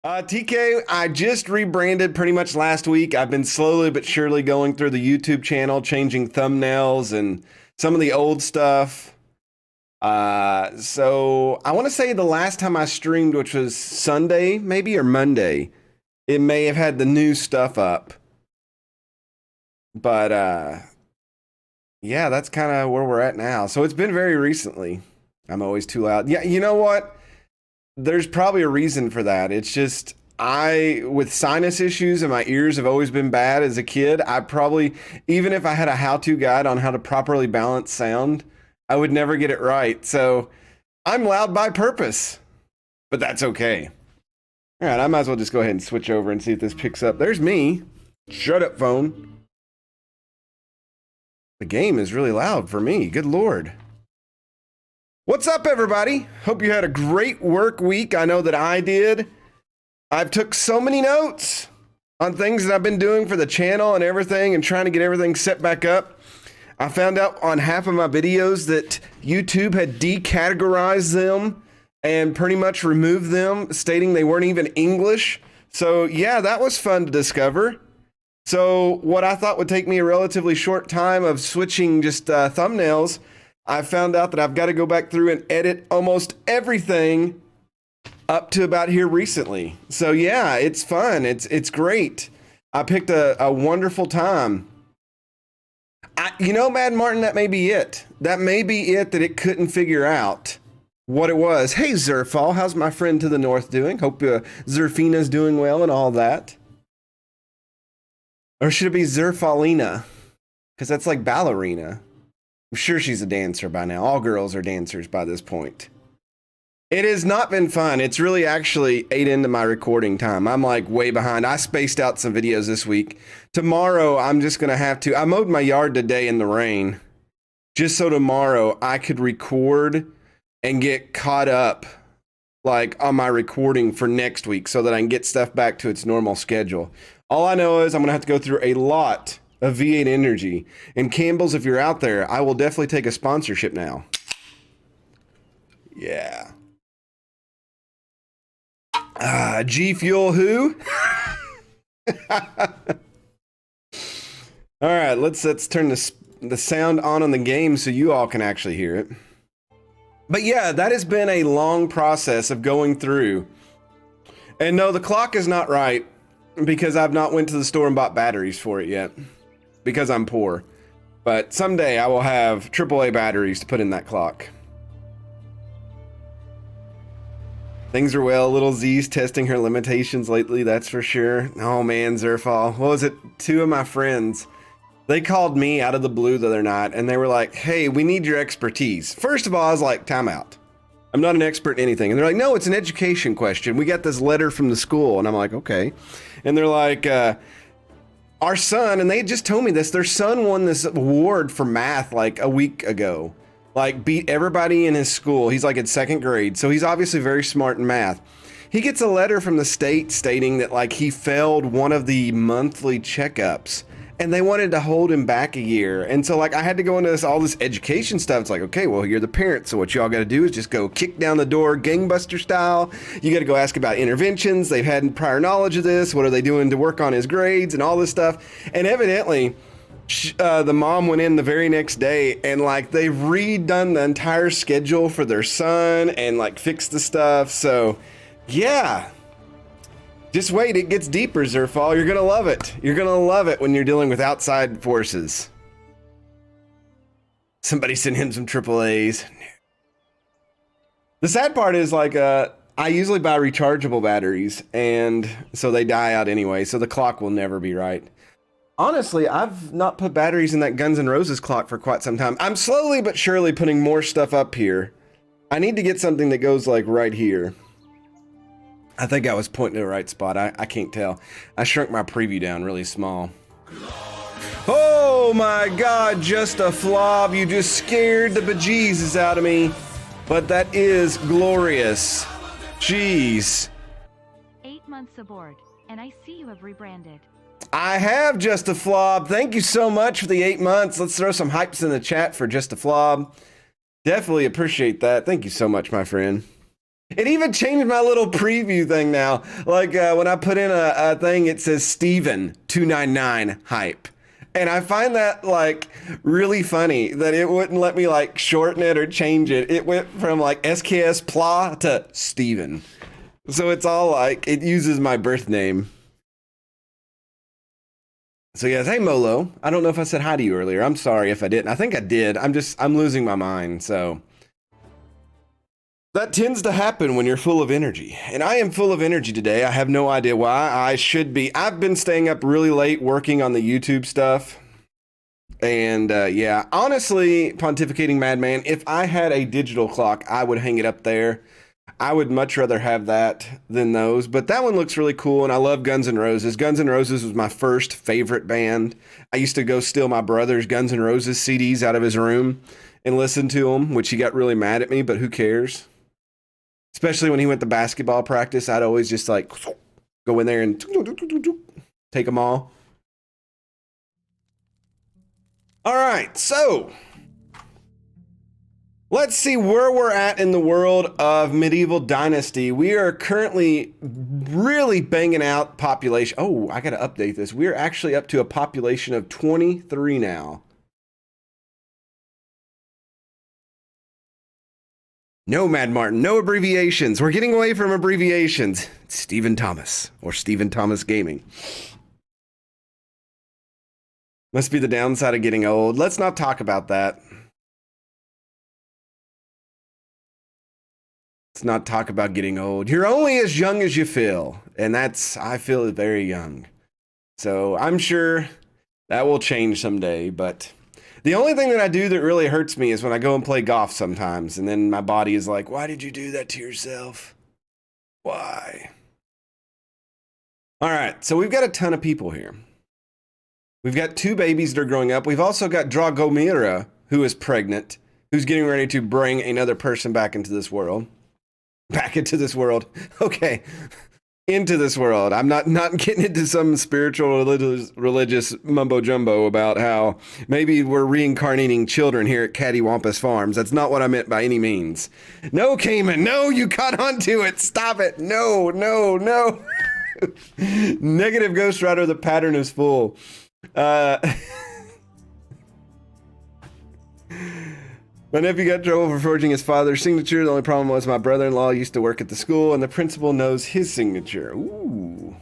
TK, I just rebranded pretty much last week. I've been slowly but surely going through the YouTube channel, changing thumbnails and some of the old stuff. So I want to say the last time I streamed, which was Sunday, maybe, or Monday, it may have had the new stuff up. But yeah, that's kind of where we're at now. So it's been very recently. I'm always too loud. Yeah, you know what? There's probably a reason for that. It's just with sinus issues and my ears have always been bad as a kid, I probably, even if I had a how-to guide on how to properly balance sound, I would never get it right. So I'm loud by purpose, but that's okay. All right, I might as well just go ahead and switch over and see if this picks up. There's me. Shut up, phone. The game is really loud for me. Good Lord. What's up, everybody? Hope you had a great work week. I know that I did. I've took so many notes on things that I've been doing for the channel and everything and trying to get everything set back up. I found out on half of my videos that YouTube had decategorized them and pretty much removed them, stating they weren't even English. So yeah, that was fun to discover. So what I thought would take me a relatively short time of switching just thumbnails, I found out that I've got to go back through and edit almost everything up to about here recently. So yeah, it's fun. It's great. I picked a wonderful time. You know, Mad Martin, that may be it. That may be it, that it couldn't figure out what it was. Hey, Zerfall, how's my friend to the north doing? Hope Zerfina's doing well and all that. Or should it be Zerfalina? Because that's like ballerina. I'm sure she's a dancer by now. All girls are dancers by this point. It has not been fun. It's really actually ate into my recording time. I'm like way behind. I spaced out some videos this week. Tomorrow, I'm just going to have to. I mowed my yard today in the rain just so tomorrow I could record and get caught up like on my recording for next week so that I can get stuff back to its normal schedule. All I know is I'm going to have to go through a lot of V8 energy. And Campbell's, if you're out there, I will definitely take a sponsorship now. Yeah. G Fuel who? All right, let's turn the sound on the game so you all can actually hear it. But yeah, that has been a long process of going through. And no, the clock is not right because I've not went to the store and bought batteries for it yet because I'm poor. But someday I will have AAA batteries to put in that clock. Things are well. Little Z's testing her limitations lately, that's for sure. Oh man, Zerfall. What was it? Two of my friends, they called me out of the blue the other night and they were like, hey, we need your expertise. First of all, I was like, time out. I'm not an expert in anything. And they're like, no, it's an education question. We got this letter from the school. And I'm like, okay. And they're like, our son, and they just told me this, their son won this award for math like a week ago. Like beat everybody in his school. He's like in second grade. So he's obviously very smart in math. He gets a letter from the state stating that like he failed one of the monthly checkups and they wanted to hold him back a year. And so like I had to go into all this education stuff. It's like, okay, well, you're the parent. So what y'all got to do is just go kick down the door gangbuster style. You got to go ask about interventions. They've had prior knowledge of this. What are they doing to work on his grades and all this stuff? And evidently, the mom went in the very next day and like they've redone the entire schedule for their son and like fixed the stuff. So yeah, just wait. It gets deeper, Zerfall. You're going to love it. You're going to love it when you're dealing with outside forces. Somebody sent him some AAAs. The sad part is like, I usually buy rechargeable batteries and so they die out anyway. So the clock will never be right. Honestly, I've not put batteries in that Guns N' Roses clock for quite some time. I'm slowly but surely putting more stuff up here. I need to get something that goes like right here. I think I was pointing to the right spot. I can't tell. I shrunk my preview down really small. Oh my God, just a flob. You just scared the bejesus out of me. But that is glorious. Jeez. 8 months aboard, and I see you have rebranded. I have Just a Flob. Thank you so much for the 8 months. Let's throw some hypes in the chat for Just a Flob. Definitely appreciate that. Thank you so much, my friend. It even changed my little preview thing now. Like when I put in a thing, it says Steven 299 hype. And I find that like really funny that it wouldn't let me like shorten it or change it. It went from like SKS Pla to Steven. So it's all like it uses my birth name. So yes, hey Molo. I don't know if I said hi to you earlier. I'm sorry if I didn't. I think I did. I'm losing my mind. So that tends to happen when you're full of energy. And I am full of energy today. I have no idea why. I should be. I've been staying up really late working on the YouTube stuff. And yeah, honestly, pontificating madman, if I had a digital clock, I would hang it up there. I would much rather have that than those. But that one looks really cool. And I love Guns N' Roses. Guns N' Roses was my first favorite band. I used to go steal my brother's Guns N' Roses CDs out of his room and listen to them, which he got really mad at me, but who cares? Especially when he went to basketball practice, I'd always just like go in there and take them all. All right, so let's see where we're at in the world of medieval dynasty. We are currently really banging out population. Oh, I got to update this. We're actually up to a population of 23 now. No, Mad Martin, no abbreviations. We're getting away from abbreviations. It's Stephen Thomas or Stephen Thomas Gaming. Must be the downside of getting old. Let's not talk about that. Let's not talk about getting old. You're only as young as you feel. And I feel very young. So I'm sure that will change someday, but the only thing that I do that really hurts me is when I go and play golf sometimes, and then my body is like, why did you do that to yourself? Why? All right, so we've got a ton of people here. We've got 2 babies that are growing up. We've also got Dragomira, who is pregnant, who's getting ready to bring another person back into this world. Back into this world. Okay. Into this world. I'm not getting into some spiritual religious mumbo jumbo about how maybe we're reincarnating children here at Cattywampus Farms. That's not what I meant by any means. No, Cayman, no, you caught onto it. Stop it. No. Negative Ghost Rider, the pattern is full. My nephew got in trouble for forging his father's signature. The only problem was my brother-in-law used to work at the school, and the principal knows his signature. Ooh.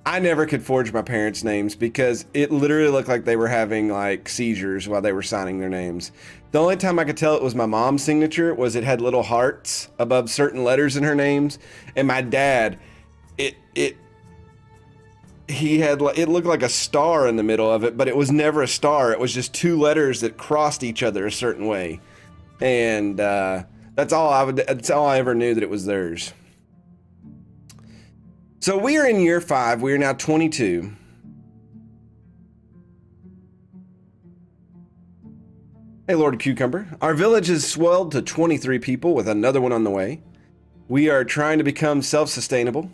I never could forge my parents' names because it literally looked like they were having like seizures while they were signing their names. The only time I could tell it was my mom's signature was it had little hearts above certain letters in her names, and my dad, he had, it looked like a star in the middle of it, but it was never a star. It was just 2 letters that crossed each other a certain way. And that's all I ever knew, that it was theirs. So we are in year 5. We are now 22. Hey, Lord Cucumber. Our village has swelled to 23 people with another one on the way. We are trying to become self-sustainable.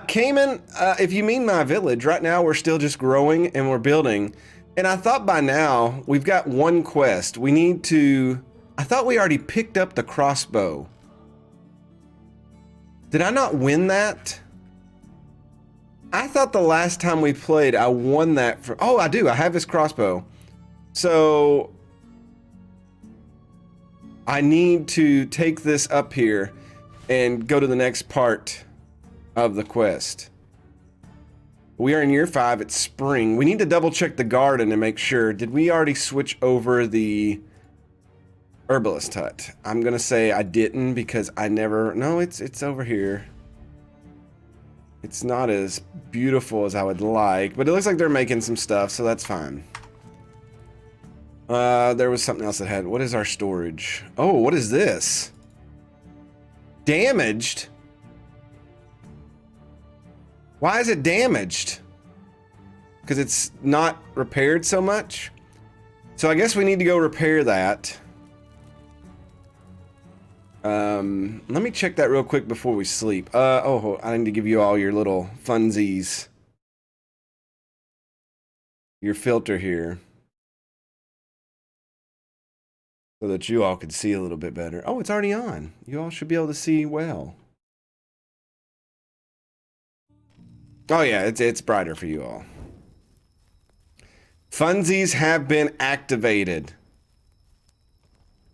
Cayman, if you mean my village, right now we're still just growing and we're building. And I thought by now we've got 1 quest. I thought we already picked up the crossbow. Did I not win that? I thought the last time we played, I won that for, oh, I do. I have this crossbow. So I need to take this up here and go to the next part of the quest. We are in year 5. It's spring. We need to double check the garden and make sure. Did we already switch over the herbalist hut? I'm gonna say I didn't because I never. No, it's over here. It's not as beautiful as I would like, but it looks like they're making some stuff, so that's fine. There was something else that had. What is our storage? Oh, what is this? Damaged? Why is it damaged? Because it's not repaired so much? So I guess we need to go repair that. Let me check that real quick before we sleep. Oh, I need to give you all your little funsies. Your filter here. so that you all could see a little bit better. Oh, it's already on. You all should be able to see well. Oh yeah, it's brighter for you all. Funsies have been activated.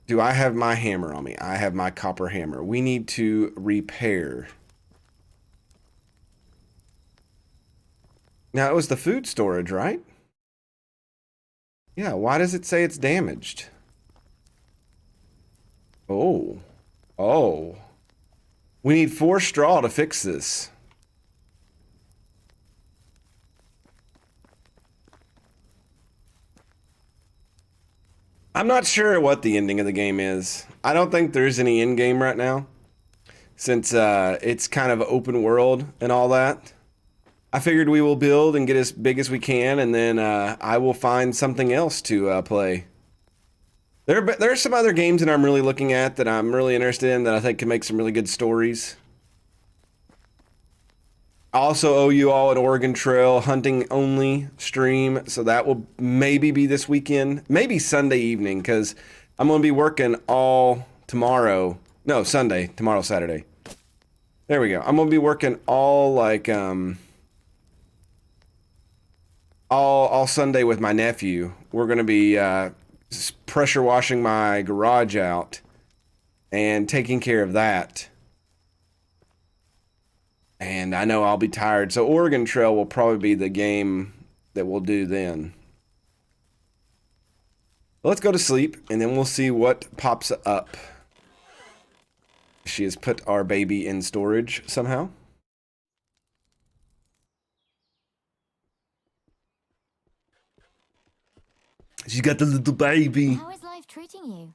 Do I have my hammer on me? I have my copper hammer. We need to repair. Now, it was the food storage, right? Yeah, why does it say it's damaged? Oh. Oh. We need 4 straw to fix this. I'm not sure what the ending of the game is. I don't think there's any end game right now, since it's kind of open world and all that. I figured we will build and get as big as we can, and then I will find something else to play. There are some other games that I'm really looking at that I'm really interested in that I think can make some really good stories. I also owe you all an Oregon Trail hunting only stream, so that will maybe be this weekend, maybe Sunday evening, because I'm going to be working all tomorrow. No, Sunday. Tomorrow, Saturday. There we go. I'm going to be working all like all Sunday with my nephew. We're going to be pressure washing my garage out and taking care of that. And I know I'll be tired, so Oregon Trail will probably be the game that we'll do then. Let's go to sleep, and then we'll see what pops up. She has put our baby in storage somehow. She's got the little baby. How is life treating you?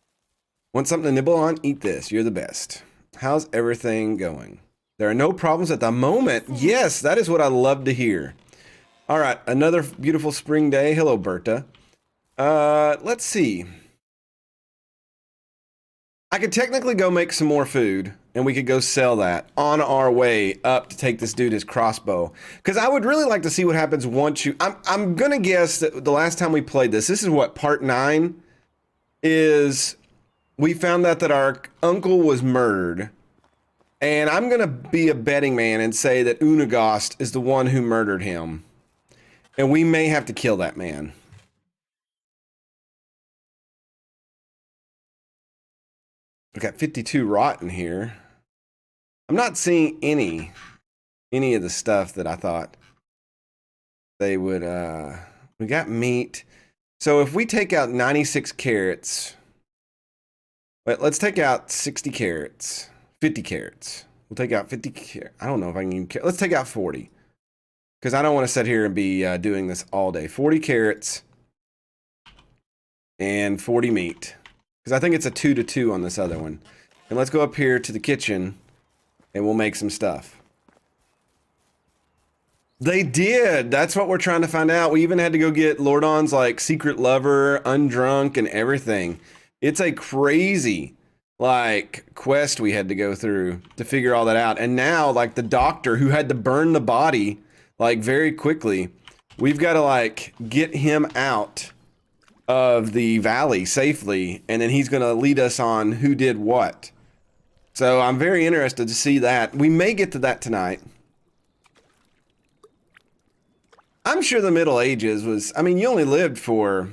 Want something to nibble on? Eat this. You're the best. How's everything going? There are no problems at the moment. Yes, that is what I love to hear. All right, another beautiful spring day. Hello, Berta. Let's see. I could technically go make some more food, and we could go sell that on our way up to take this dude his crossbow. Because I would really like to see what happens once you... I'm going to guess that the last time we played this is what, part 9? Is we found out that our uncle was murdered. And I'm going to be a betting man and say that Unagast is the one who murdered him. And we may have to kill that man. We got 52 rot in here. I'm not seeing any of the stuff that I thought they would, we got meat. So if we take out 96 carrots, wait, let's take out 60 carrots. 50 carrots. We'll take out 50 carrots. I don't know if I can even... Let's take out 40. Because I don't want to sit here and be doing this all day. 40 carrots. And 40 meat. Because I think it's a 2-to-2 on this other one. And let's go up here to the kitchen. And we'll make some stuff. They did! That's what we're trying to find out. We even had to go get Lordon's like secret lover, undrunk, and everything. It's a crazy... like quest we had to go through to figure all that out. And now like the doctor who had to burn the body like very quickly, we've got to like get him out of the valley safely, and then he's going to lead us on who did what. So I'm very interested to see that. We may get to that tonight. I'm sure the Middle Ages was, I mean, you only lived for,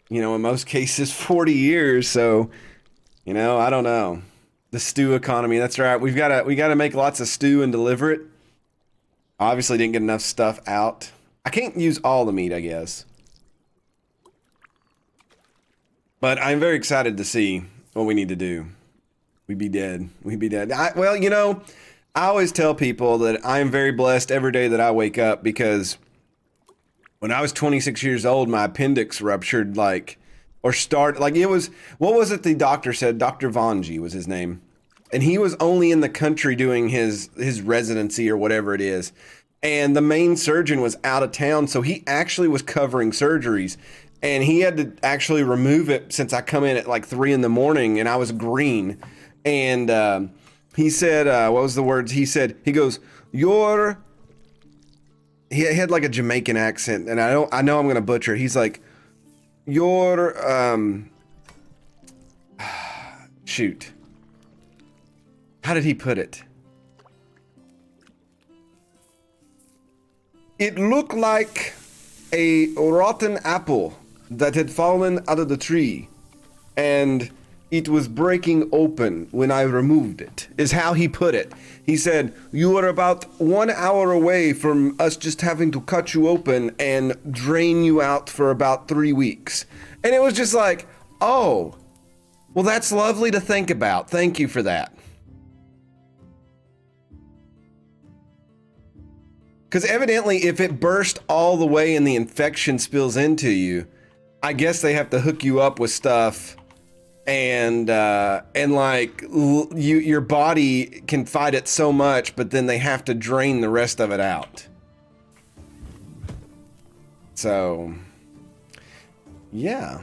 you know, in most cases 40 years, so you know, I don't know. The stew economy, that's right. We gotta make lots of stew and deliver it. Obviously didn't get enough stuff out. I can't use all the meat, I guess. But I'm very excited to see what we need to do. We'd be dead. We'd be dead. Well, you know, I always tell people that I am very blessed every day that I wake up, because when I was 26 years old, my appendix ruptured like... or start, like it was, what was it the doctor said? Dr. Vanji was his name. And he was only in the country doing his residency or whatever it is. And the main surgeon was out of town, so he actually was covering surgeries. And he had to actually remove it since I come in at like 3 in the morning and I was green. And he said, what was the words? He said, he goes, he had like a Jamaican accent, and I know I'm going to butcher it. He's like, Shoot. How did he put it? It looked like a rotten apple that had fallen out of the tree, and it was breaking open when I removed it, is how he put it. He said, you are about 1 hour away from us just having to cut you open and drain you out for about 3 weeks. And it was just like, oh, well, that's lovely to think about. Thank you for that. Because evidently, if it burst all the way and the infection spills into you, I guess they have to hook you up with stuff, and like your body can fight it so much, but then they have to drain the rest of it out. So, yeah.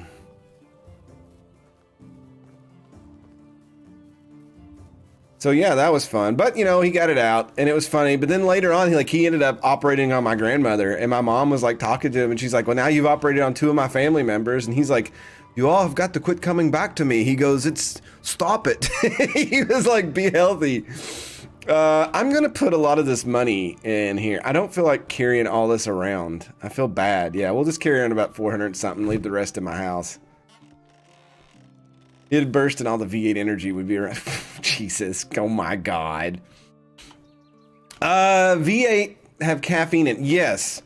So yeah, that was fun. But you know, he got it out and it was funny. But then later on, he ended up operating on my grandmother, and my mom was like talking to him, and she's like, well, now you've operated on 2 of my family members. And he's like, you all have got to quit coming back to me. He goes, stop it. He was like, be healthy. I'm going to put a lot of this money in here. I don't feel like carrying all this around. I feel bad. Yeah, we'll just carry on about 400 something, leave the rest in my house. It'd burst and all the V8 energy would be around. Jesus, oh my God. V8 have caffeine in, yes.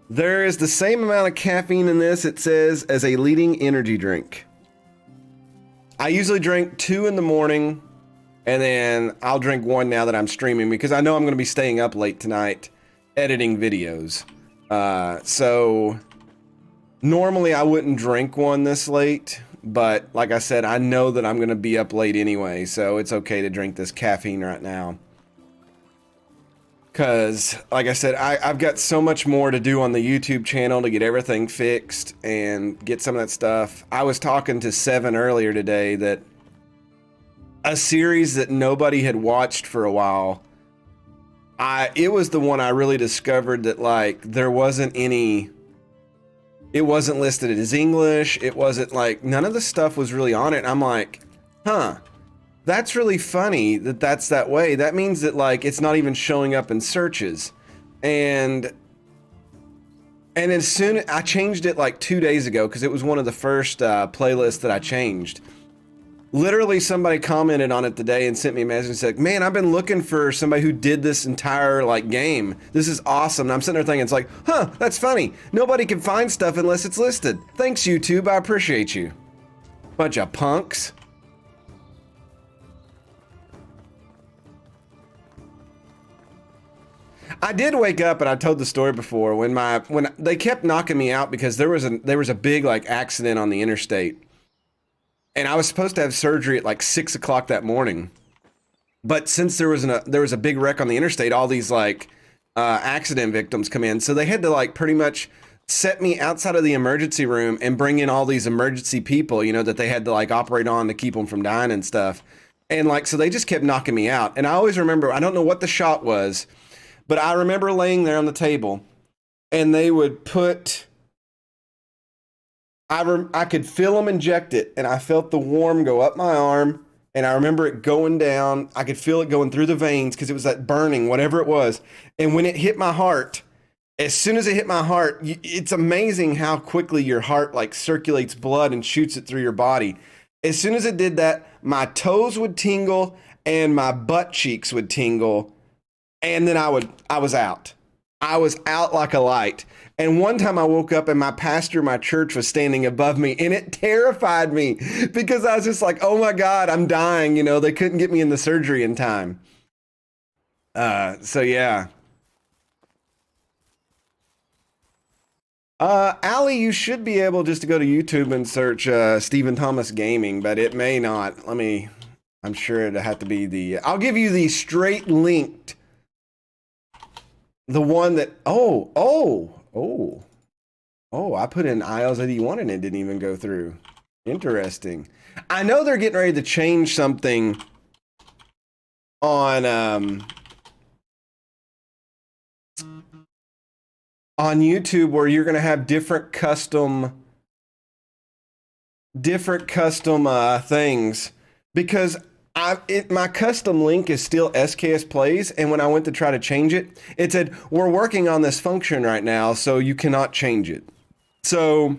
There is the same amount of caffeine in this, it says, as a leading energy drink. I usually drink 2 in the morning, and then I'll drink 1 now that I'm streaming, because I know I'm going to be staying up late tonight editing videos. So normally I wouldn't drink 1 this late. But like I said, I know that I'm going to be up late anyway, so it's okay to drink this caffeine right now. Because, like I said, I've got so much more to do on the YouTube channel to get everything fixed and get some of that stuff. I was talking to Seven earlier today that a series that nobody had watched for a while, it was the one I really discovered that, like, there wasn't any... It wasn't listed as English. It wasn't like, none of the stuff was really on it. And I'm like, huh, that's really funny that that's that way. That means that like, it's not even showing up in searches. And as soon, I changed it like 2 days ago, because it was one of the first playlists that I changed. Literally somebody commented on it today and sent me a message and said, man, I've been looking for somebody who did this entire like game. This is awesome. And I'm sitting there thinking, it's like, huh, that's funny. Nobody can find stuff unless it's listed. Thanks, YouTube. I appreciate you. Bunch of punks. I did wake up, and I told the story before, when they kept knocking me out because there was a big like accident on the interstate. And I was supposed to have surgery at like 6 o'clock that morning. But since there was a big wreck on the interstate, all these like accident victims come in. So they had to like pretty much set me outside of the emergency room and bring in all these emergency people, you know, that they had to like operate on to keep them from dying and stuff. And like, so they just kept knocking me out. And I always remember, I don't know what the shot was, but I remember laying there on the table, and they would put... I could feel them inject it, and I felt the warm go up my arm, and I remember it going down. I could feel it going through the veins because it was that burning, whatever it was. And when it hit my heart, as soon as it hit my heart, it's amazing how quickly your heart like circulates blood and shoots it through your body. As soon as it did that, my toes would tingle and my butt cheeks would tingle, and then I was out. I was out like a light. And one time I woke up and my pastor in my church was standing above me, and it terrified me because I was just like, oh my God, I'm dying. You know, they couldn't get me in the surgery in time. So yeah. Allie, you should be able just to go to YouTube and search Stephen Thomas Gaming, but it may not. I'm sure it'll have to be I'll give you the straight linked. The one that, I put in IOS 81 and it didn't even go through. Interesting. I know they're getting ready to change something on YouTube where you're going to have different custom things because my custom link is still SKS Plays, and when I went to try to change it, it said we're working on this function right now, so you cannot change it. So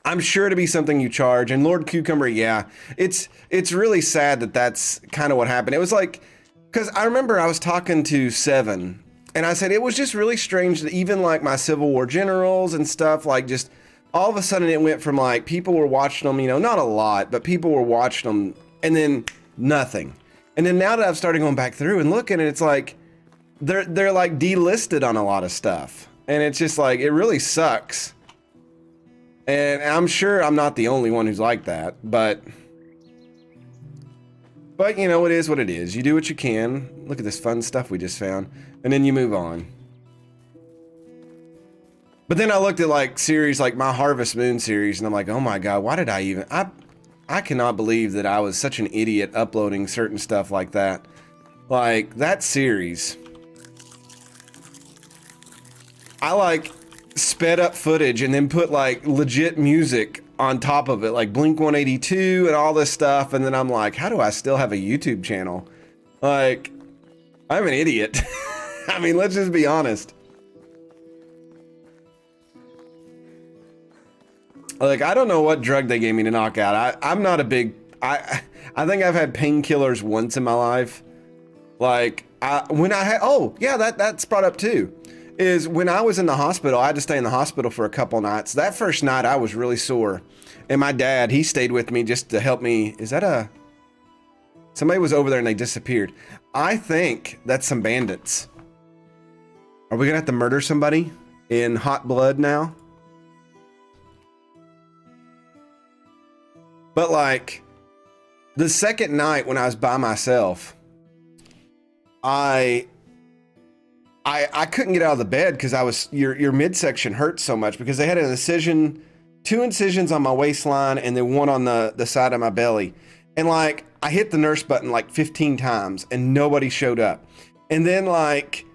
I'm sure to be something you charge. And Lord Cucumber, yeah, it's really sad that that's kind of what happened. It was like, because I remember I was talking to Seven, and I said it was just really strange that even like my Civil War generals and stuff, like just all of a sudden it went from like people were watching them, you know, not a lot, but people were watching them, and then nothing. And then now that I've started going back through and looking, and it's like they're like delisted on a lot of stuff, and it's just like it really sucks. And I'm sure I'm not the only one who's like that, but you know, it is what it is. You do what you can. Look at this fun stuff we just found, and then you move on. But then I looked at like series like my Harvest Moon series, and I'm like, oh my God, why did I even, I cannot believe that I was such an idiot uploading certain stuff like that. Like that series, I like sped up footage and then put like legit music on top of it, like Blink 182 and all this stuff. And then I'm like, how do I still have a YouTube channel? Like, I'm an idiot. I mean, let's just be honest. Like, I don't know what drug they gave me to knock out. I'm not a big, I think I've had painkillers once in my life. Like, when I had, oh yeah, that's brought up too. Is when I was in the hospital, I had to stay in the hospital for a couple nights. That first night I was really sore. And my dad, he stayed with me just to help me. Is that somebody was over there and they disappeared. I think that's some bandits. Are we gonna have to murder somebody in hot blood now? But like the second night when I was by myself, I couldn't get out of the bed because I was, your midsection hurt so much because they had an incision, 2 incisions on my waistline and then 1 on the side of my belly. And like, I hit the nurse button like 15 times and nobody showed up. And then like,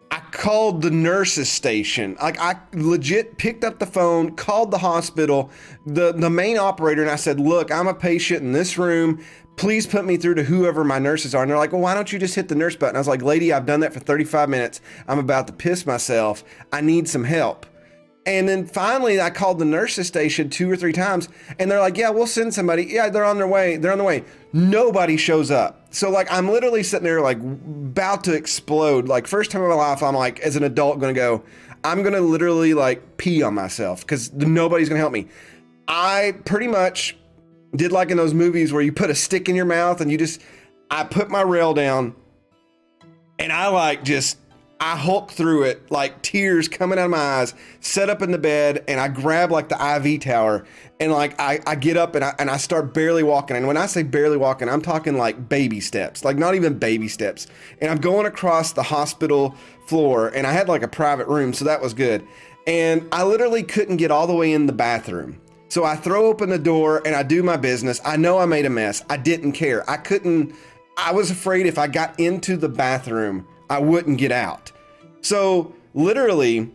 I called the nurses station. Like I legit picked up the phone, called the hospital, the main operator, and I said, look, I'm a patient in this room. Please put me through to whoever my nurses are. And they're like, well, why don't you just hit the nurse button? I was like, lady, I've done that for 35 minutes. I'm about to piss myself. I need some help. And then finally I called the nurses station 2 or 3 times and they're like, yeah, we'll send somebody. Yeah, they're on their way. They're on their way. Nobody shows up. So like, I'm literally sitting there like about to explode. Like first time in my life, I'm like, as an adult gonna go, I'm gonna literally like pee on myself because nobody's gonna help me. I pretty much did like in those movies where you put a stick in your mouth and I put my rail down and I hulked through it, like tears coming out of my eyes, set up in the bed, and I grab like the IV tower and like I get up and I start barely walking. And when I say barely walking, I'm talking like baby steps, like not even baby steps. And I'm going across the hospital floor and I had like a private room, so that was good. And I literally couldn't get all the way in the bathroom. So I throw open the door and I do my business. I know I made a mess. I didn't care. I was afraid if I got into the bathroom, I wouldn't get out. So literally,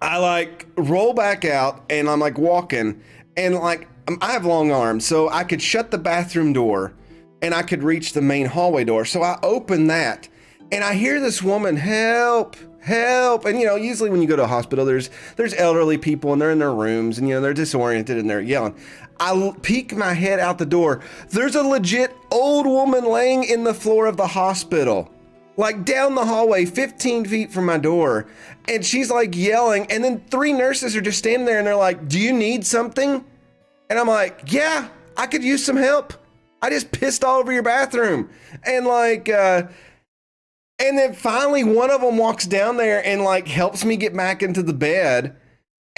I like roll back out and I'm like walking and like, I have long arms, so I could shut the bathroom door and I could reach the main hallway door. So I open that and I hear this woman, help. And you know, usually when you go to a hospital, there's elderly people and they're in their rooms and you know, they're disoriented and they're yelling. I peek my head out the door. There's a legit old woman laying in the floor of the hospital, like down the hallway, 15 feet from my door. And she's like yelling. And then 3 nurses are just standing there and they're like, do you need something? And I'm like, yeah, I could use some help. I just pissed all over your bathroom. And like, and then finally one of them walks down there and like helps me get back into the bed.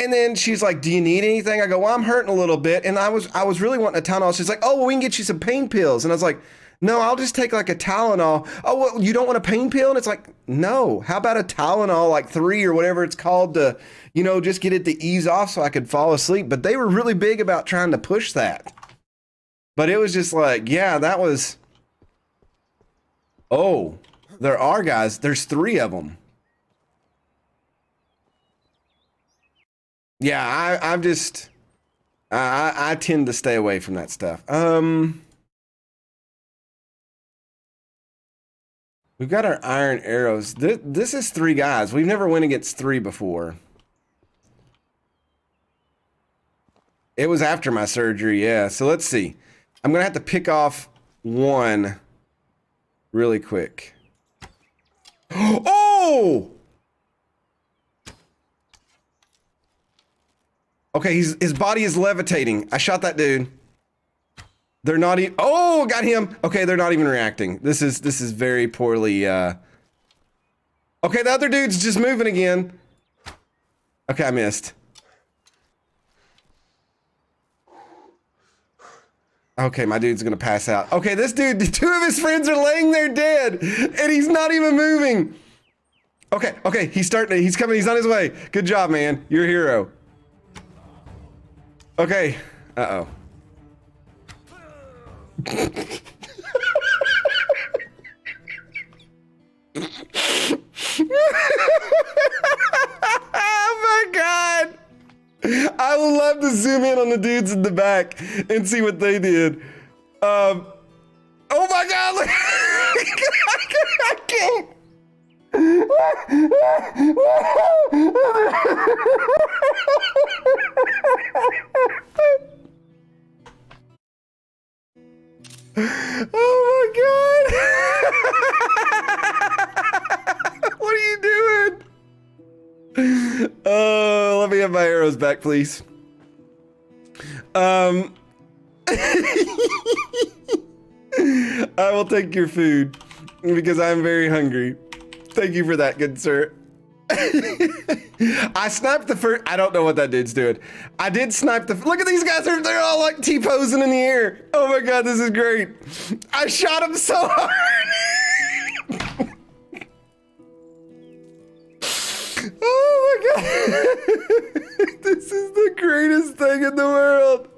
And then she's like, do you need anything? I go, well, I'm hurting a little bit. And I was really wanting a Tylenol. She's like, oh, well, we can get you some pain pills. And I was like, no, I'll just take like a Tylenol. Oh, well, you don't want a pain pill? And it's like, no, how about a Tylenol, like 3 or whatever it's called to, you know, just get it to ease off so I could fall asleep. But they were really big about trying to push that. But it was just like, yeah, that was, oh, there are guys. There's 3 of them. Yeah, I've just, I tend to stay away from that stuff. We've got our iron arrows. This is 3 guys. We've never went against 3 before. It was after my surgery, yeah. So let's see. I'm gonna have to pick off 1 really quick. Oh! Okay, his body is levitating. I shot that dude. They're not even. Oh, got him. Okay, they're not even reacting. This is very poorly. Okay, the other dude's just moving again. Okay, I missed. Okay, my dude's gonna pass out. Okay, this dude, 2 of his friends are laying there dead, and he's not even moving. Okay, he's coming. He's on his way. Good job, man. You're a hero. Okay. Uh-oh. Oh my god! I would love to zoom in on the dudes in the back and see what they did. Oh my god! Look. I can't. Oh my god! What are you doing? Oh, let me have my arrows back, please. I will take your food because I'm very hungry. Thank you for that, good sir. I sniped the first. I don't know what that dude's doing. I did snipe the. Look at these guys. They're all like T-posing in the air. Oh my god, this is great. I shot him so hard. Oh my god. This is the greatest thing in the world.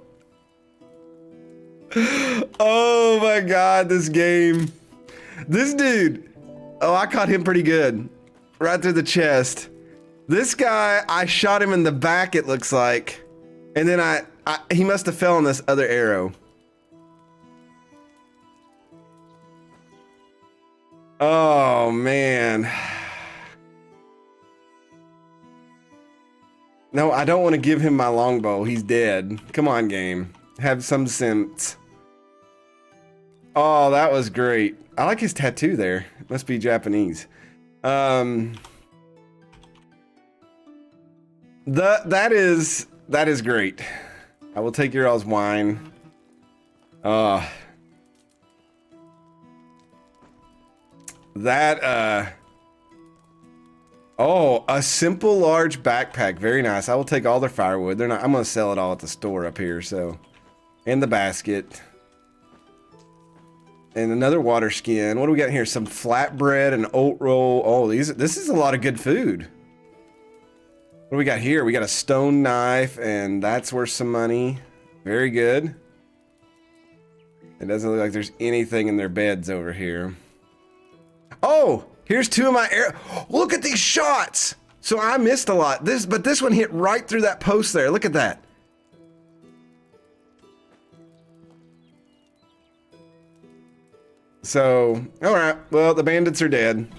Oh my god, this game. This dude. Oh, I caught him pretty good. Right through the chest. This guy, I shot him in the back, it looks like. And then he must have fell on this other arrow. Oh, man. No, I don't want to give him my longbow. He's dead. Come on, game. Have some sense. Oh, that was great. I like his tattoo there. It must be Japanese. That is great. I will take your all's wine. Oh, a simple large backpack. Very nice. I will take all their firewood. I'm gonna sell it all at the store up here, so. And the basket. And another water skin. What do we got here? Some flatbread and oat roll. Oh, this is a lot of good food. What do we got here? We got a stone knife, and that's worth some money. Very good. It doesn't look like there's anything in their beds over here. Oh, here's 2 of my arrows. Look at these shots. So I missed a lot. But this one hit right through that post there. Look at that. So, all right. Well, the bandits are dead.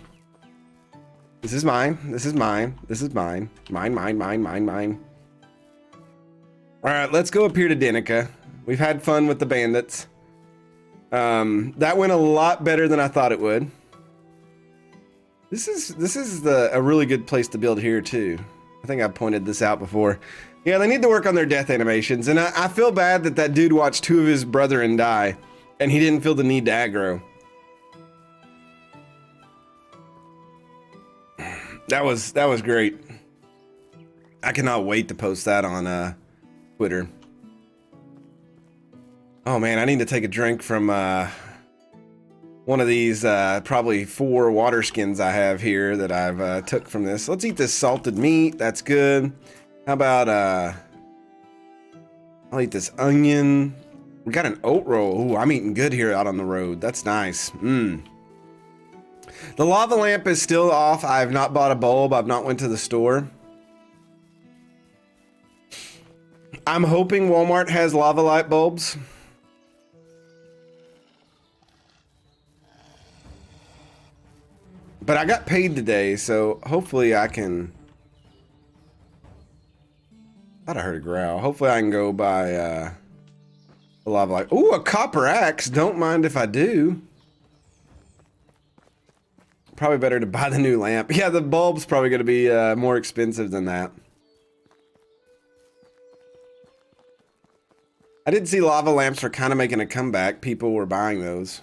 This is mine. This is mine. This is mine. Mine. All right, let's go up here to Danica. We've had fun with the bandits. That went a lot better than I thought it would. This is a really good place to build here too. I think I pointed this out before. Yeah, they need to work on their death animations, and I feel bad that dude watched 2 of his brethren die, and he didn't feel the need to aggro. That was great. I cannot wait to post that on Twitter. Oh man, I need to take a drink from one of these probably 4 water skins I have here that I've took from this. Let's eat this salted meat. That's good. How about I'll eat this onion. We got an oat roll. Ooh, I'm eating good here out on the road. That's nice. The lava lamp is still off. I have not bought a bulb. I've not went to the store. I'm hoping Walmart has lava light bulbs. But I got paid today, so hopefully I can... Thought I heard a growl. Hopefully I can go buy a lava light. Ooh, a copper axe. Don't mind if I do. Probably better to buy the new lamp. Yeah, the bulb's probably going to be more expensive than that. I did see lava lamps were kind of making a comeback. People were buying those.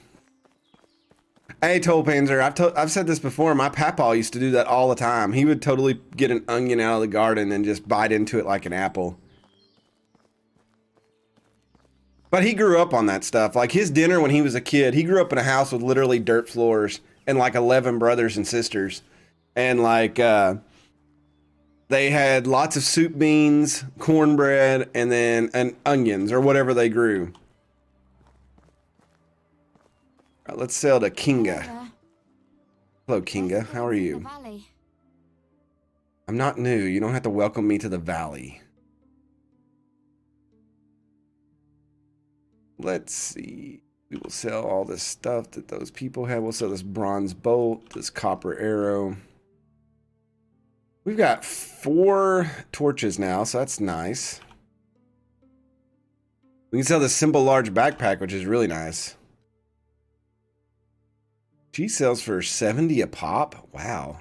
Hey, Toll Panzer, I've said this before. My papaw used to do that all the time. He would totally get an onion out of the garden and just bite into it like an apple. But he grew up on that stuff. Like his dinner when he was a kid, he grew up in a house with literally dirt floors and like 11 brothers and sisters. And like, they had lots of soup beans, cornbread, and then onions or whatever they grew. All right, let's sell to Kinga. Hello, Kinga. How are you? I'm not new. You don't have to welcome me to the valley. Let's see. We will sell all this stuff that those people have. We'll sell this bronze bolt, this copper arrow. We've got 4 torches now, so that's nice. We can sell this simple large backpack, which is really nice. She sells for 70 a pop. Wow.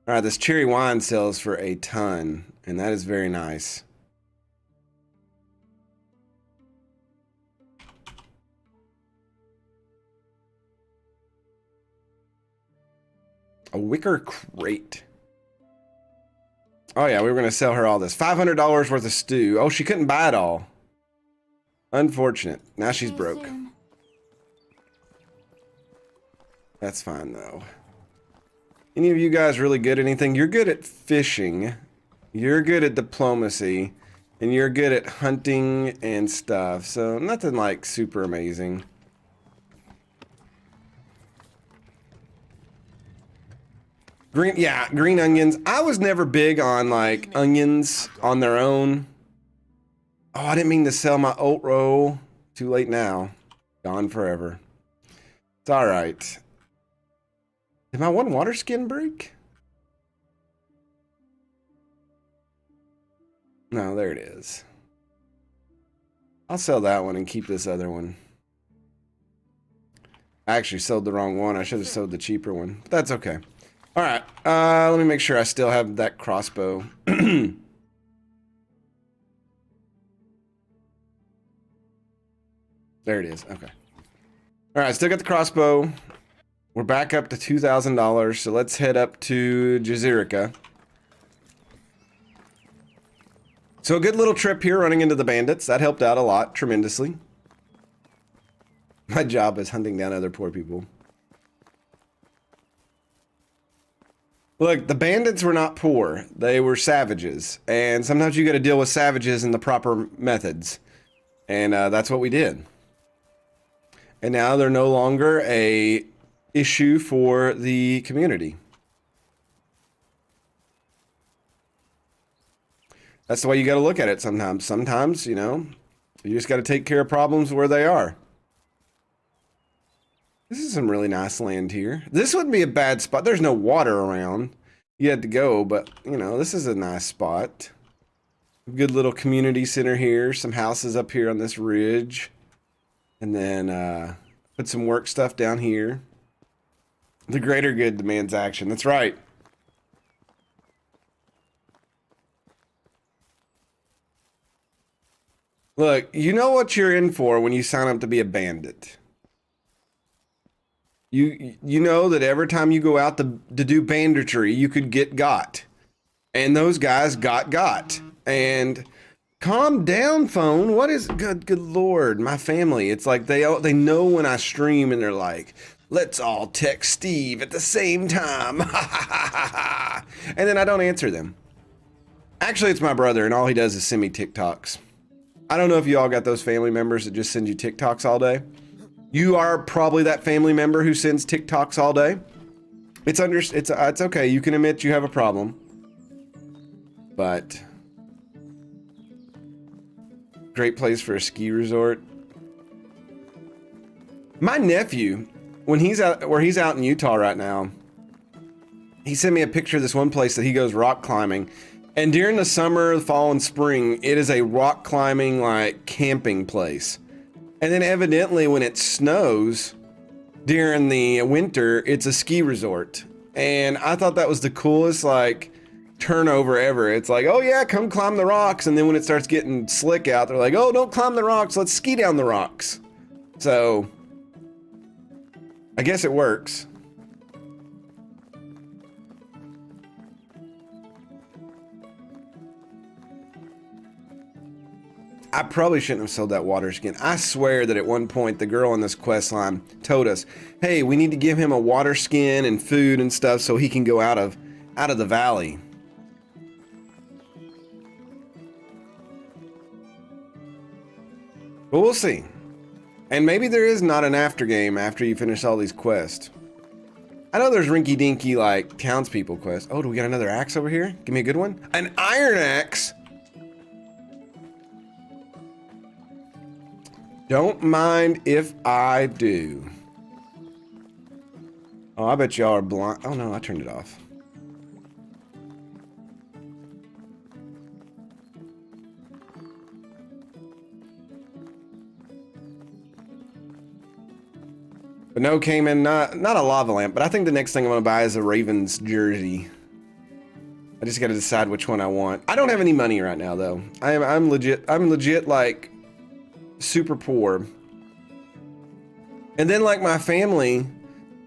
All right, this cherry wine sells for a ton, and that is very nice. A wicker crate. Oh yeah, we were going to sell her all this. $500 worth of stew. Oh, she couldn't buy it all. Unfortunate. Now she's broke. That's fine though. Any of you guys really good at anything? You're good at fishing. You're good at diplomacy. And you're good at hunting and stuff. So nothing like super amazing. Green onions. I was never big on like onions on their own. Oh, I didn't mean to sell my oat roll. Too late now. Gone forever. It's all right. Did my one water skin break? No, there it is. I'll sell that one and keep this other one. I actually sold the wrong one. I should have sold the cheaper one. But that's okay. All right. Let me make sure I still have that crossbow. There it is. Okay. All right. Still got the crossbow. We're back up to $2,000. So let's head up to Jazirica. So a good little trip here running into the bandits. That helped out a lot, tremendously. My job is hunting down other poor people. Look, the bandits were not poor. They were savages. And sometimes you got to deal with savages in the proper methods. And that's what we did. And now they're no longer a issue for the community. That's the way you got to look at it sometimes. Sometimes, you know, you just got to take care of problems where they are. This is some really nice land here. This wouldn't be a bad spot. There's no water around. You had to go, but, you know, this is a nice spot. Good little community center here. Some houses up here on this ridge. And then put some work stuff down here. The greater good demands action. That's right. Look, you know what you're in for when you sign up to be a bandit. You know that every time you go out to do banditry, you could get got. And those guys got. And calm down, phone. What is good Lord, my family. It's like they know when I stream and they're like, let's all text Steve at the same time. And then I don't answer them. Actually, it's my brother, and all he does is send me TikToks. I don't know if you all got those family members that just send you TikToks all day. You are probably that family member who sends TikToks all day. It's okay. You can admit you have a problem. But Great place for a ski resort. My nephew, when he's out, where he's out in Utah right now, he sent me a picture of this one place that he goes rock climbing. And during the summer, fall, and spring, it is a rock climbing, like, camping place. And then evidently when it snows during the winter, it's a ski resort. And I thought that was the coolest, like, turnover ever. It's like, oh yeah, come climb the rocks. And then when it starts getting slick out, they're like, oh, don't climb the rocks, let's ski down the rocks. So I guess it works. I probably shouldn't have sold that water skin. I swear that at one point the girl on this quest line told us, hey, we need to give him a water skin and food and stuff so he can go out of the valley. But we'll see. And maybe there is not an after game after you finish all these quests. I know there's rinky dinky like townspeople quests. Oh, do we got another axe over here? Give me a good one. An iron axe. Don't mind if I do. Oh, I bet y'all are blind. Oh no, I turned it off. But no, Cayman, not a lava lamp, but I think the next thing I'm gonna buy is a Ravens jersey. I just gotta decide which one I want. I don't have any money right now though. I'm legit like super poor. And then like my family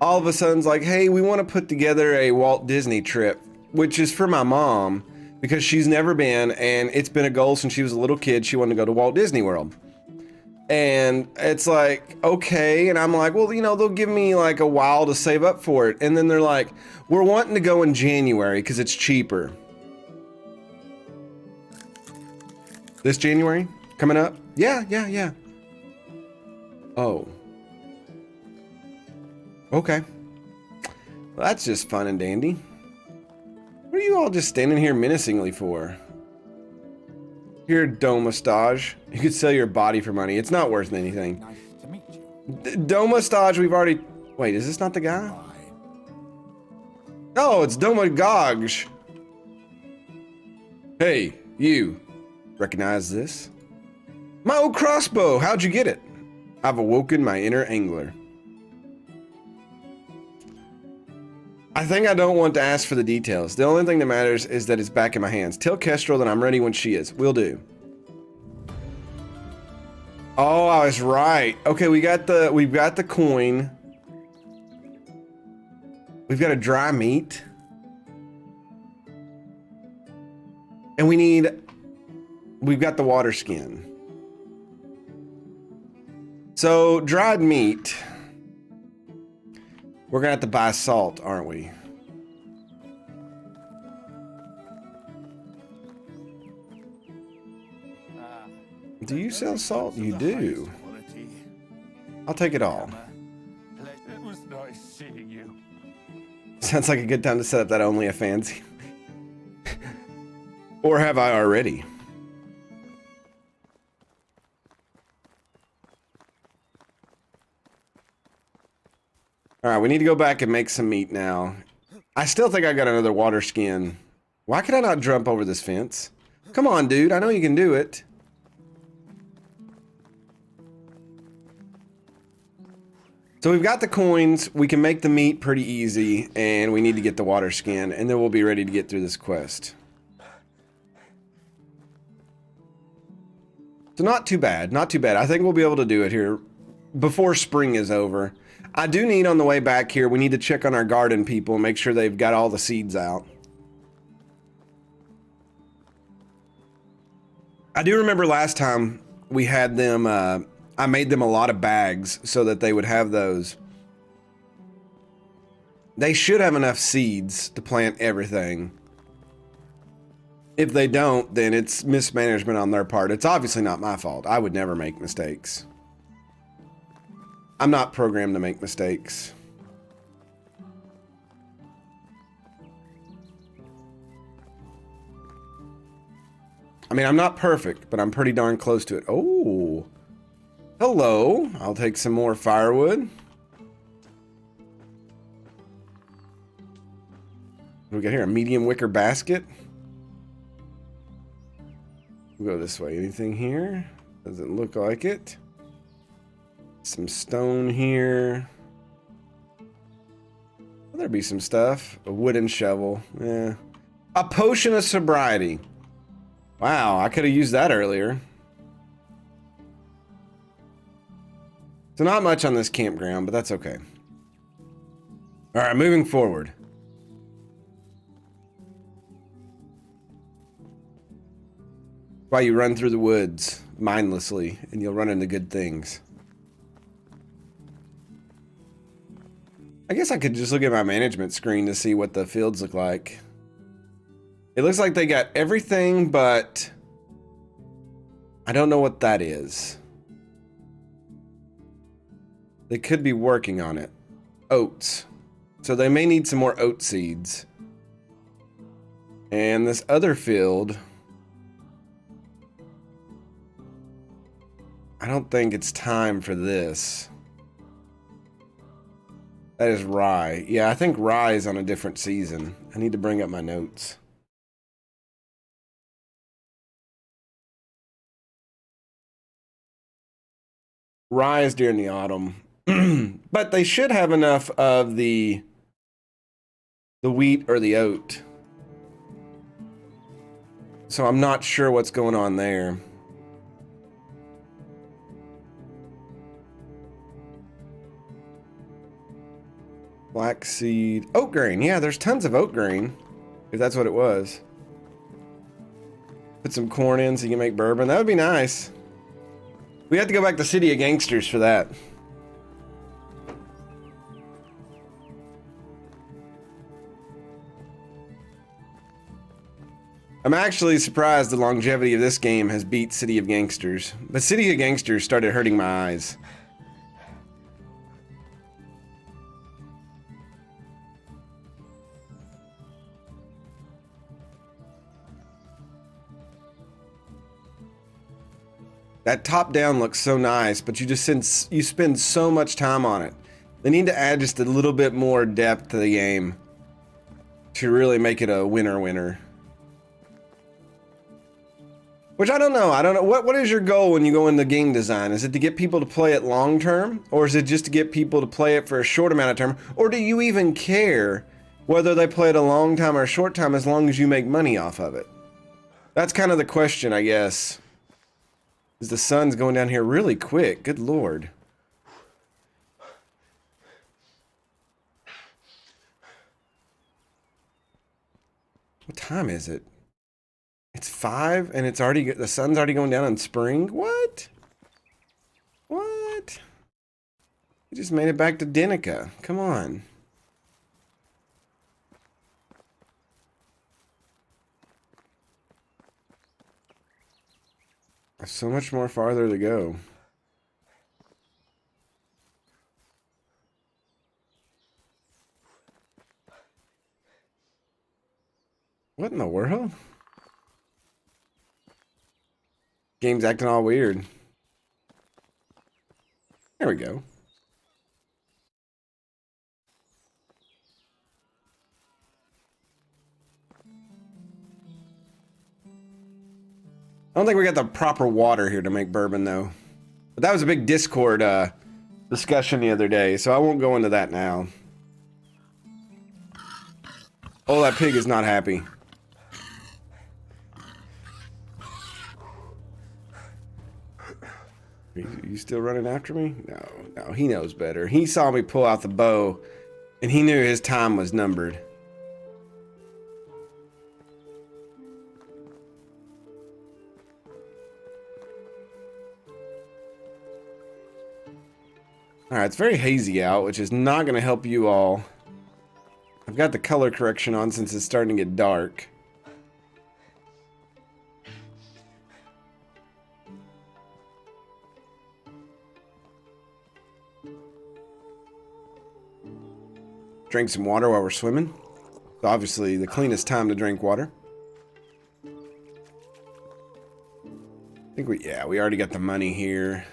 all of a sudden's like, hey, we want to put together a Walt Disney trip, which is for my mom because she's never been, and it's been a goal since she was a little kid. She wanted to go to Walt Disney World. And it's like, okay. And I'm like, well, you know, they'll give me like a while to save up for it. And then they're like, we're wanting to go in January because it's cheaper. This January coming up? Yeah. Oh. Okay. Well, that's just fun and dandy. What are you all just standing here menacingly for? Here, Domastage. You could sell your body for money. It's not worth anything. Nice to meet you. Domastage, we've already... Wait, is this not the guy? Oh, it's Domagog. Hey, you. Recognize this? My old crossbow. How'd you get it? I've awoken my inner angler. I think I don't want to ask for the details. The only thing that matters is that it's back in my hands. Tell Kestrel that I'm ready when she is. Will do. Oh, I was right. Okay, we've got the coin. We've got a dry meat. And we've got the water skin. So, dried meat. We're gonna have to buy salt, aren't we? Do you sell salt? You do. I'll take it all. It was nice seeing you. Sounds like a good time to set up that OnlyFans. Or have I already? All right, we need to go back and make some meat now. I still think I got another water skin. Why could I not jump over this fence? Come on, dude. I know you can do it. So we've got the coins. We can make the meat pretty easy, and we need to get the water skin, and then we'll be ready to get through this quest. So not too bad. Not too bad. I think we'll be able to do it here before spring is over. I do need on the way back here, we need to check on our garden people and make sure they've got all the seeds out. I do remember last time we had them, I made them a lot of bags so that they would have those. They should have enough seeds to plant everything. If they don't, then it's mismanagement on their part. It's obviously not my fault. I would never make mistakes. I'm not programmed to make mistakes. I mean, I'm not perfect, but I'm pretty darn close to it. Oh, hello. I'll take some more firewood. What do we got here? A medium wicker basket. We'll go this way. Anything here? Doesn't look like it. Some stone here. Well, there'd be some stuff. A wooden shovel. Yeah. A potion of sobriety. Wow, I could have used that earlier. So not much on this campground, but that's okay. All right, moving forward. Why you run through the woods mindlessly, and you'll run into good things. I guess I could just look at my management screen to see what the fields look like. It looks like they got everything, but I don't know what that is. They could be working on it. Oats. So they may need some more oat seeds. And this other field, I don't think it's time for this. That is rye. Yeah, I think rye is on a different season. I need to bring up my notes. Rye is during the autumn. But they should have enough of the wheat or the oat. So I'm not sure what's going on there. Flaxseed, oat grain. Yeah, there's tons of oat grain, if that's what it was. Put some corn in so you can make bourbon. That would be nice. We have to go back to City of Gangsters for that. I'm actually surprised the longevity of this game has beat City of Gangsters. But City of Gangsters started hurting my eyes. That top down looks so nice, but you spend so much time on it. They need to add just a little bit more depth to the game to really make it a winner. Which I don't know. What is your goal when you go into game design? Is it to get people to play it long term? Or is it just to get people to play it for a short amount of time? Or do you even care whether they play it a long time or a short time as long as you make money off of it? That's kind of the question, I guess. The sun's going down here really quick. Good Lord. What time is it? It's 5 and it's already, the sun's already going down in spring? What? What? You just made it back to Denica. Come on. There's so much more farther to go. What in the world? Game's acting all weird. There we go. I don't think we got the proper water here to make bourbon, though. But that was a big Discord discussion the other day, so I won't go into that now. Oh, that pig is not happy. You still running after me? No, he knows better. He saw me pull out the bow, and he knew his time was numbered. Alright, it's very hazy out, which is not going to help you all. I've got the color correction on since it's starting to get dark. Drink some water while we're swimming. It's obviously the cleanest time to drink water. think we already got the money here.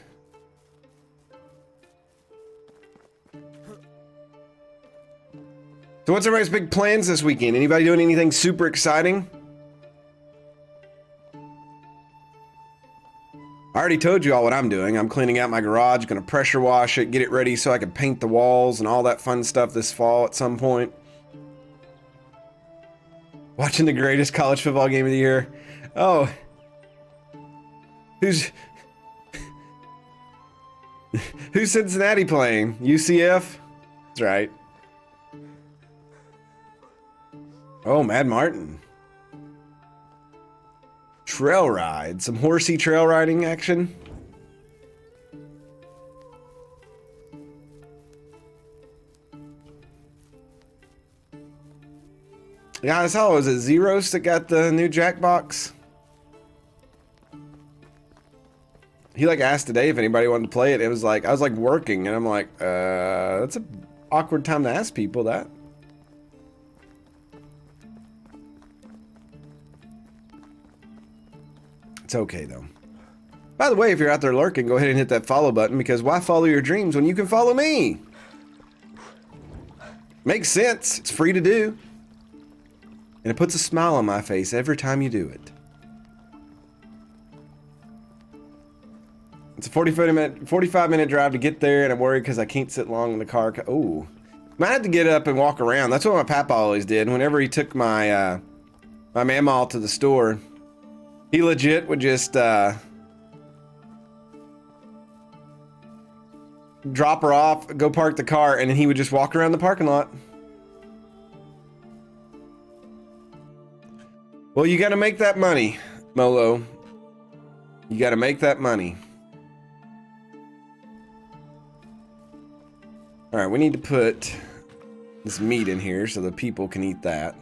So what's everybody's big plans this weekend? Anybody doing anything super exciting? I already told you all what I'm doing. I'm cleaning out my garage, gonna pressure wash it, get it ready so I can paint the walls and all that fun stuff this fall at some point. Watching the greatest college football game of the year. Oh. Who's Cincinnati playing? UCF? That's right. Oh, Mad Martin. Trail ride. Some horsey trail riding action. Yeah, I saw, was it Zeros that got the new Jackbox? He like asked today if anybody wanted to play it. It was like, I was like working and I'm like, that's an awkward time to ask people that. It's okay though. By the way, if you're out there lurking, go ahead and hit that follow button because why follow your dreams when you can follow me? Makes sense. It's free to do. And it puts a smile on my face every time you do it. It's a 45 minute drive to get there, and I'm worried because I can't sit long in the car. Oh, might have to get up and walk around. That's what my papa always did. Whenever he took my my mamaw to the store, he legit would just drop her off, go park the car, and then he would just walk around the parking lot. Well, you got to make that money, Molo. You got to make that money. All right, we need to put this meat in here so the people can eat that.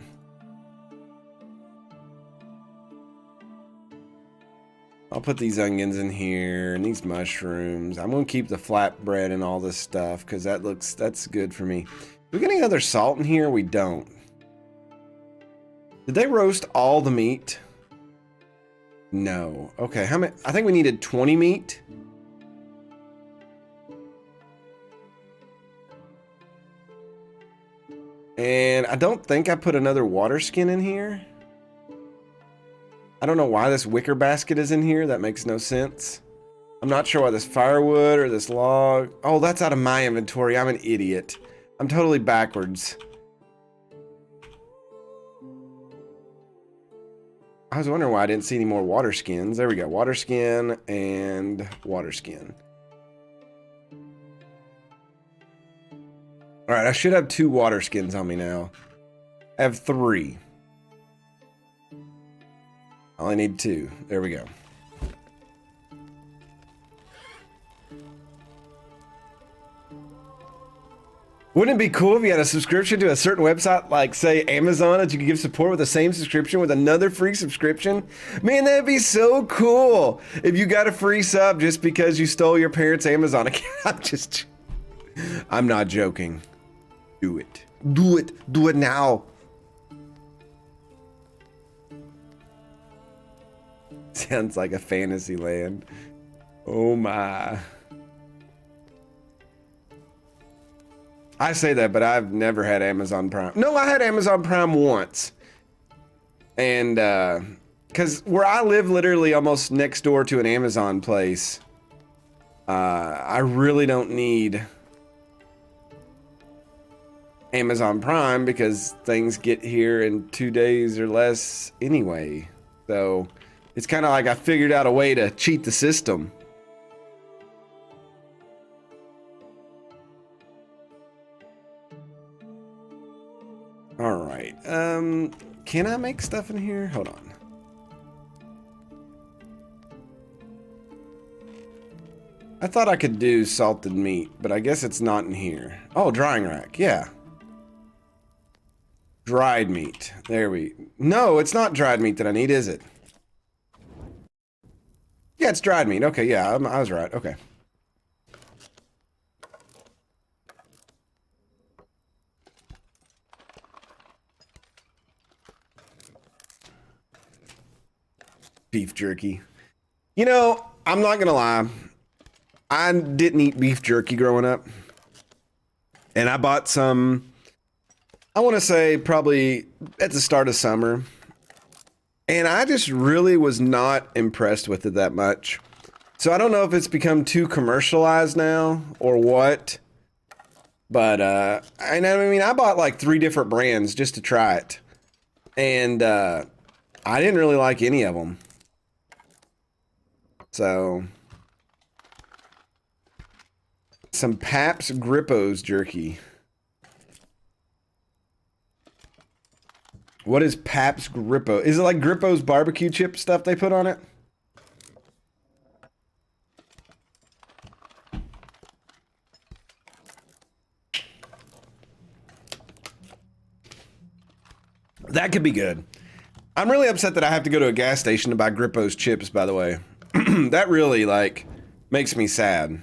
I'll put these onions in here and these mushrooms. I'm gonna keep the flatbread and all this stuff because that's good for me. We got any other salt in here? We don't. Did they roast all the meat? No. Okay, how many? I think we needed 20 meat. And I don't think I put another water skin in here. I don't know why this wicker basket is in here. That makes no sense. I'm not sure why this firewood or this log. Oh, that's out of my inventory. I'm an idiot. I'm totally backwards. I was wondering why I didn't see any more water skins. There we go. Water skin and water skin. All right, I should have 2 water skins on me now. I have 3. I only need 2. There we go. Wouldn't it be cool if you had a subscription to a certain website, like, say, Amazon, that you could give support with the same subscription with another free subscription? Man, that'd be so cool if you got a free sub just because you stole your parents' Amazon account. I'm not joking. Do it. Do it. Do it now. Sounds like a fantasy land. Oh my. I say that, but I've never had Amazon Prime. No, I had Amazon Prime once. And, because where I live literally almost next door to an Amazon place, I really don't need Amazon Prime because things get here in 2 days or less anyway. So it's kind of like I figured out a way to cheat the system. All right. Can I make stuff in here? Hold on. I thought I could do salted meat, but I guess it's not in here. Oh, drying rack. Yeah. Dried meat. There we... No, it's not dried meat that I need, is it? Yeah, it's dried meat. Okay, yeah, I was right. Okay. Beef jerky. You know, I'm not gonna lie. I didn't eat beef jerky growing up. And I bought some, I want to say probably at the start of summer. And I just really was not impressed with it that much. So I don't know if it's become too commercialized now or what. But I mean, I bought like 3 different brands just to try it. And I didn't really like any of them. So some Pabst Grippos jerky. What is Pabst Grippo? Is it like Grippo's barbecue chip stuff they put on it? That could be good. I'm really upset that I have to go to a gas station to buy Grippo's chips, by the way. That really, like, makes me sad.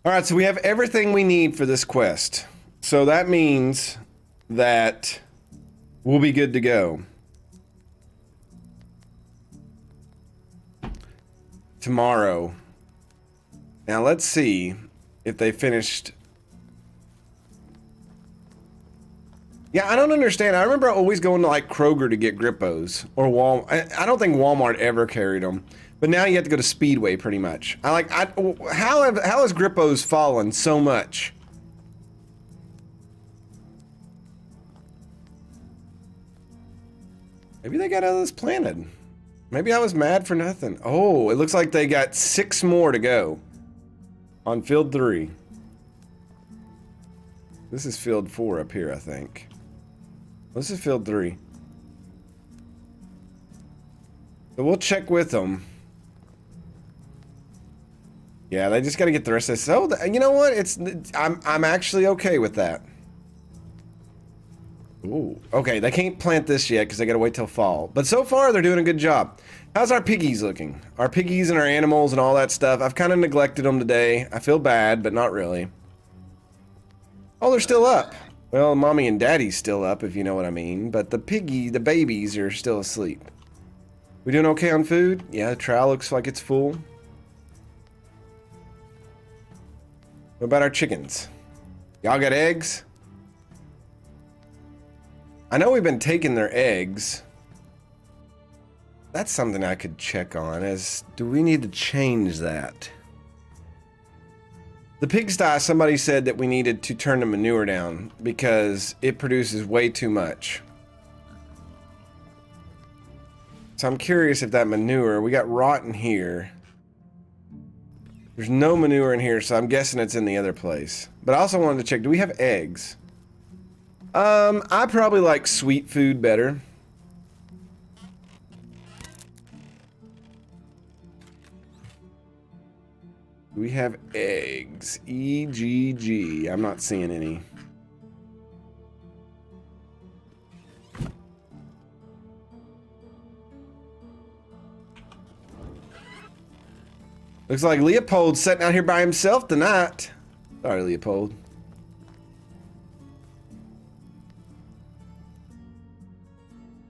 Alright, so we have everything we need for this quest. So that means that we'll be good to go. Tomorrow. Now let's see if they finished. Yeah, I don't understand. I remember always going to like Kroger to get Grippos or Walmart. I don't think Walmart ever carried them, but now you have to go to Speedway pretty much. How has Grippos fallen so much? Maybe they got others planted. Maybe I was mad for nothing. Oh, it looks like they got 6 more to go on field 3. This is field 4 up here, I think. This is field 3. So we'll check with them. Yeah, they just got to get the rest of this. So you know what? I'm actually okay with that. Ooh, okay, they can't plant this yet because they gotta wait till fall. But so far, they're doing a good job. How's our piggies looking? Our piggies and our animals and all that stuff. I've kind of neglected them today. I feel bad, but not really. Oh, they're still up. Well, mommy and daddy's still up, if you know what I mean. But the babies are still asleep. We doing okay on food? Yeah, the trowel looks like it's full. What about our chickens? Y'all got eggs? I know we've been taking their eggs. That's something I could check on. Do we need to change that? The pigsty, somebody said that we needed to turn the manure down because it produces way too much. So I'm curious if that manure, we got rot in here. There's no manure in here, so I'm guessing it's in the other place. But I also wanted to check, do we have eggs? I probably like sweet food better. We have eggs. EGG. I'm not seeing any. Looks like Leopold's sitting out here by himself tonight. Sorry, Leopold.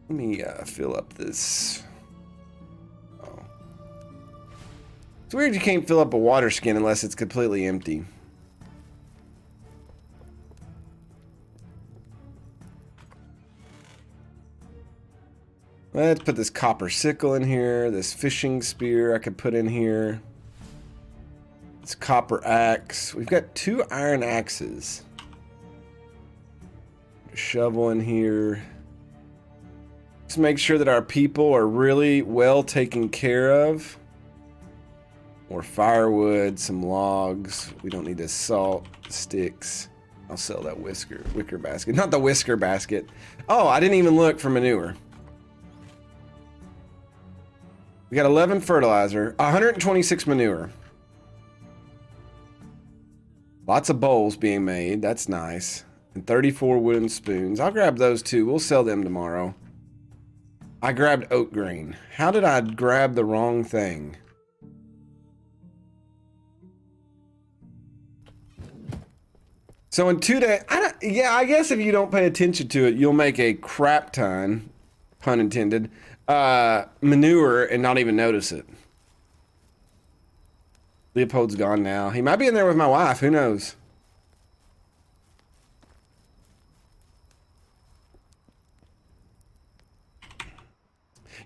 Let me fill up this. Oh. It's weird you can't fill up a water skin unless it's completely empty. Let's put this copper sickle in here. This fishing spear I could put in here. This copper axe. We've got 2 iron axes. A shovel in here. Just make sure that our people are really well taken care of. More firewood, some logs. We don't need this salt, sticks. I'll sell that wicker basket. Not the whisker basket. Oh, I didn't even look for manure. We got 11 fertilizer, 126 manure. Lots of bowls being made. That's nice. And 34 wooden spoons. I'll grab those too. We'll sell them tomorrow. I grabbed oat grain. How did I grab the wrong thing? So in 2 days, I guess if you don't pay attention to it, you'll make a crap ton, pun intended, manure and not even notice it. Leopold's gone now. He might be in there with my wife. Who knows?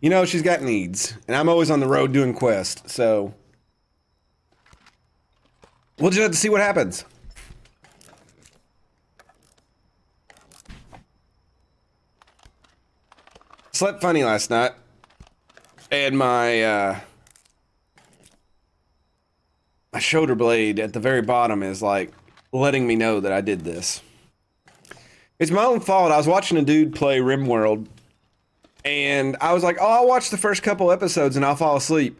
You know, she's got needs, and I'm always on the road doing quests, so we'll just have to see what happens. Slept funny last night, and my my shoulder blade at the very bottom is like letting me know that I did this. It's my own fault. I was watching a dude play RimWorld, and I was like, oh, I'll watch the first couple episodes and I'll fall asleep.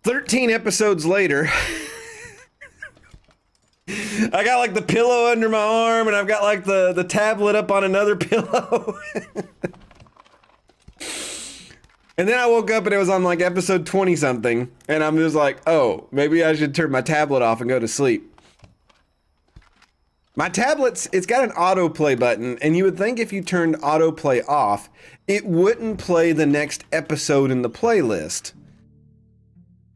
13 episodes later, I got like the pillow under my arm, and I've got like the tablet up on another pillow. And then I woke up and it was on like episode 20 something, and I'm just like, oh, maybe I should turn my tablet off and go to sleep. My tablet's, it's got an autoplay button, and you would think if you turned autoplay off, it wouldn't play the next episode in the playlist.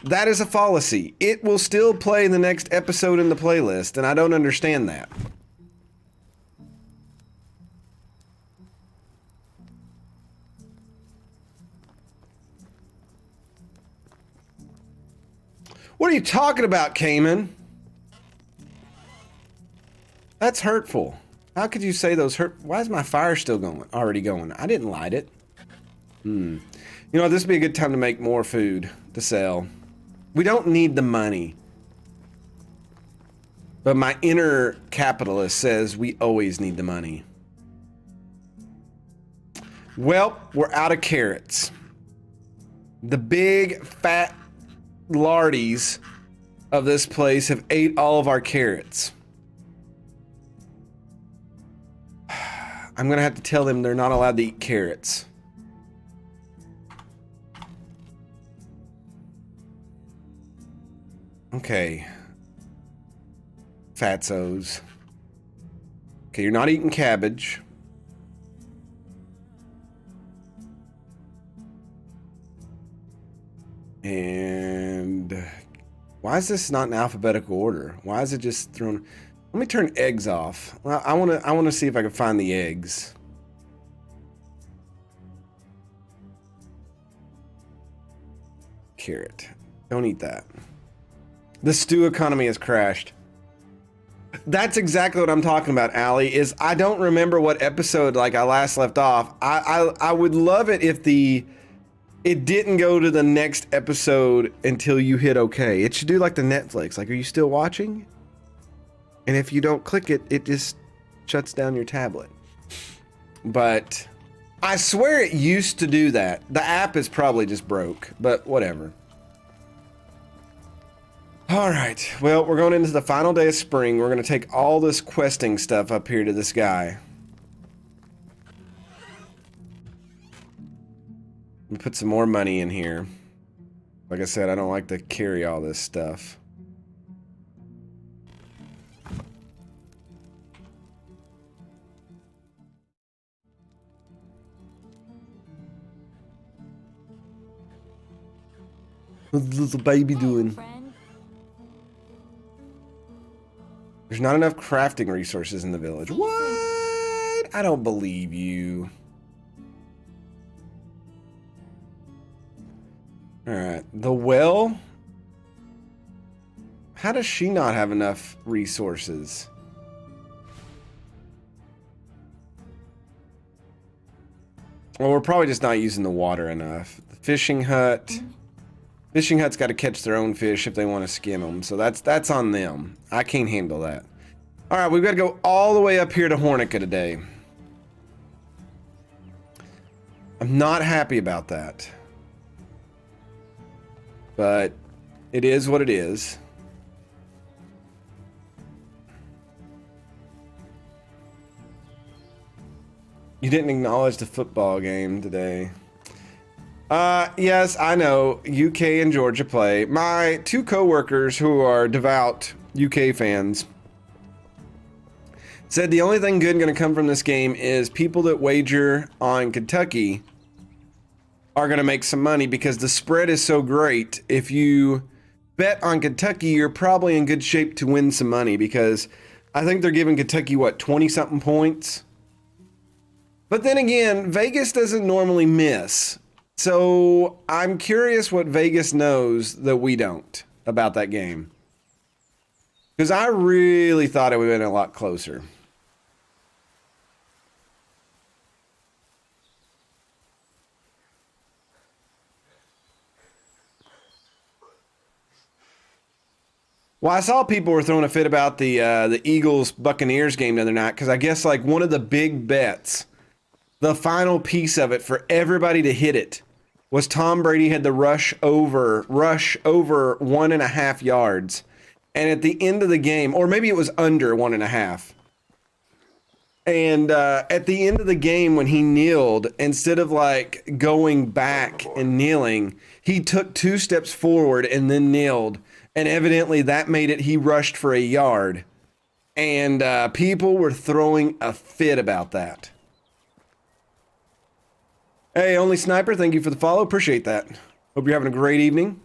That is a fallacy. It will still play the next episode in the playlist, and I don't understand that. What are you talking about, Cayman? That's hurtful. How could you say those hurt? Why is my fire still going? Already going. I didn't light it. You know, this would be a good time to make more food to sell. We don't need the money. But my inner capitalist says we always need the money. Well, we're out of carrots. The big, fat lardies of this place have ate all of our carrots. I'm gonna have to tell them they're not allowed to eat carrots. Okay. Fatsos. Okay, you're not eating cabbage. And why is this not in alphabetical order? Why is it just thrown? Let me turn eggs off. Well, I want to see if I can find the eggs. Carrot. Don't eat that. The stew economy has crashed. That's exactly what I'm talking about, Allie, is I don't remember what episode like I last left off. I would love it if it didn't go to the next episode until you hit okay. It should do like the Netflix. Like, are you still watching? And if you don't click it, it just shuts down your tablet. But I swear it used to do that. The app is probably just broke, but whatever. All right, well, we're going into the final day of spring. We're going to take all this questing stuff up here to this guy. Let me put some more money in here. Like I said, I don't like to carry all this stuff. What's the little baby doing? There's not enough crafting resources in the village. What? I don't believe you. Alright, the well? How does she not have enough resources? Well, we're probably just not using the water enough. The fishing hut. Fishing hut's got to catch their own fish if they want to skin them, so that's on them. I can't handle that. Alright, we've got to go all the way up here to Hornica today. I'm not happy about that. But it is what it is. You didn't acknowledge the football game today. Yes, I know. UK and Georgia play. My two co-workers who are devout UK fans said the only thing good going to come from this game is people that wager on Kentucky are going to make some money because the spread is so great. If you bet on Kentucky, you're probably in good shape to win some money because I think they're giving Kentucky, what, 20-something points? But then again, Vegas doesn't normally miss. So I'm curious what Vegas knows that we don't about that game. Because I really thought it would have been a lot closer. Well, I saw people were throwing a fit about the Eagles Buccaneers game the other night because I guess like one of the big bets, the final piece of it for everybody to hit it, was Tom Brady had the rush over 1.5 yards. And at the end of the game, or maybe it was under 1.5. And at the end of the game, when he kneeled, instead of like going back and kneeling, he took 2 steps forward and then kneeled. And evidently that made it, he rushed for a yard. And people were throwing a fit about that. Hey, Only Sniper, thank you for the follow. Appreciate that. Hope you're having a great evening.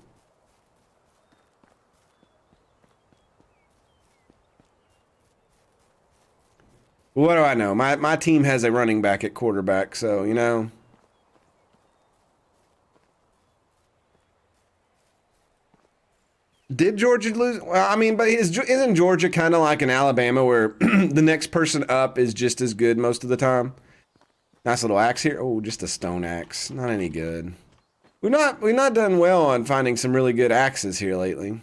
What do I know? My team has a running back at quarterback, so, you know. Did Georgia lose? Well, I mean, but isn't Georgia kind of like in Alabama where the next person up is just as good most of the time? Nice little axe here. Oh, just a stone axe. Not any good. We've not done well on finding some really good axes here lately.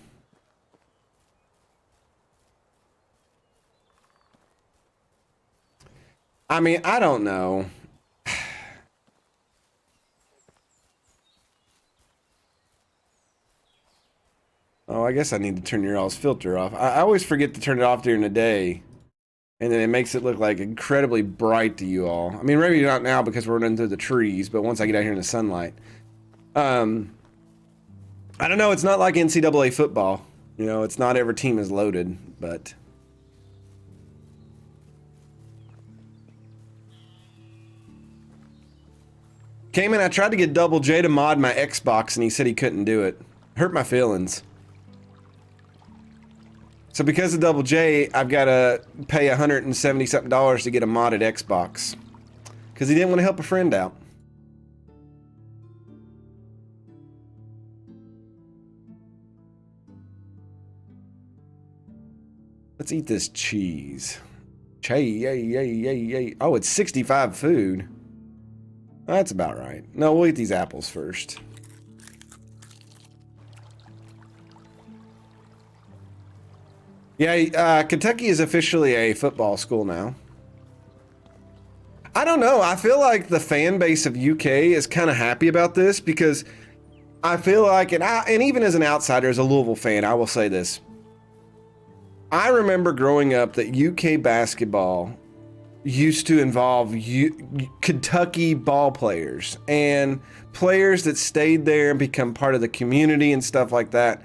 I mean, I don't know. Oh, I guess I need to turn your all's filter off. I always forget to turn it off during the day. And then it makes it look like incredibly bright to you all. I mean, maybe not now because we're running through the trees, but once I get out here in the sunlight. I don't know, it's not like NCAA football. You know, it's not every team is loaded, but... Came in, I tried to get Double J to mod my Xbox and he said he couldn't do it. Hurt my feelings. So because of Double J, I've got to pay $170-something to get a modded Xbox. Because he didn't want to help a friend out. Let's eat this cheese. Oh, it's 65 food. That's about right. No, we'll eat these apples first. Yeah, Kentucky is officially a football school now. I don't know. I feel like the fan base of UK is kind of happy about this because I feel like, and even as an outsider, as a Louisville fan, I will say this. I remember growing up that UK basketball used to involve Kentucky ball players and players that stayed there and become part of the community and stuff like that.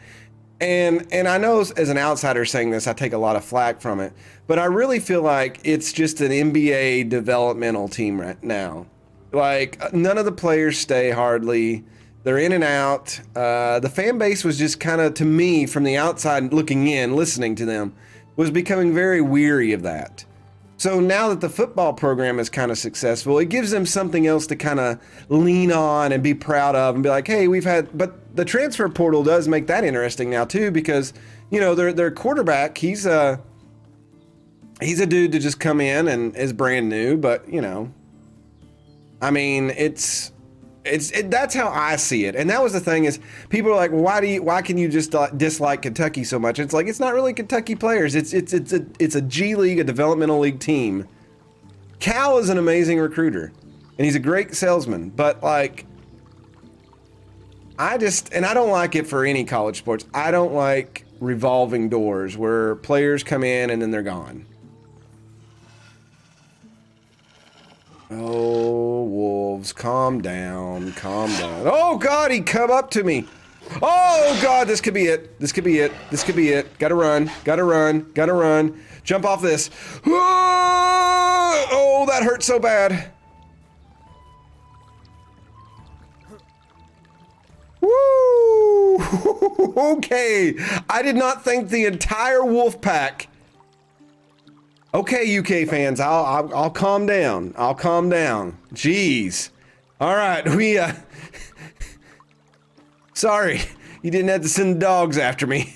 And I know as an outsider saying this, I take a lot of flack from it, but I really feel like it's just an NBA developmental team right now. Like, none of the players stay hardly. They're in and out. The fan base was just kind of, to me, from the outside looking in, listening to them, was becoming very weary of that. So now that the football program is kind of successful, it gives them something else to kind of lean on and be proud of and be like, hey, but the transfer portal does make that interesting now too, because, you know, their quarterback, he's a dude to just come in and is brand new, but, you know, I mean, that's how I see it. And that was the thing is people are like, well, why can you just dislike Kentucky so much? It's like, it's not really Kentucky players. It's a G League, a developmental league team. Cal is an amazing recruiter and he's a great salesman, but like, I don't like it for any college sports. I don't like revolving doors where players come in and then they're gone. Oh, wolves, calm down, calm down. Oh, God, he come up to me. Oh, God, this could be it. This could be it. This could be it. Gotta run, gotta run, gotta run. Jump off this. Oh, that hurt so bad. Woo! Okay, I did not think the entire wolf pack. Okay, UK fans, I'll calm down. I'll calm down. Jeez. All right, we sorry, you didn't have to send the dogs after me.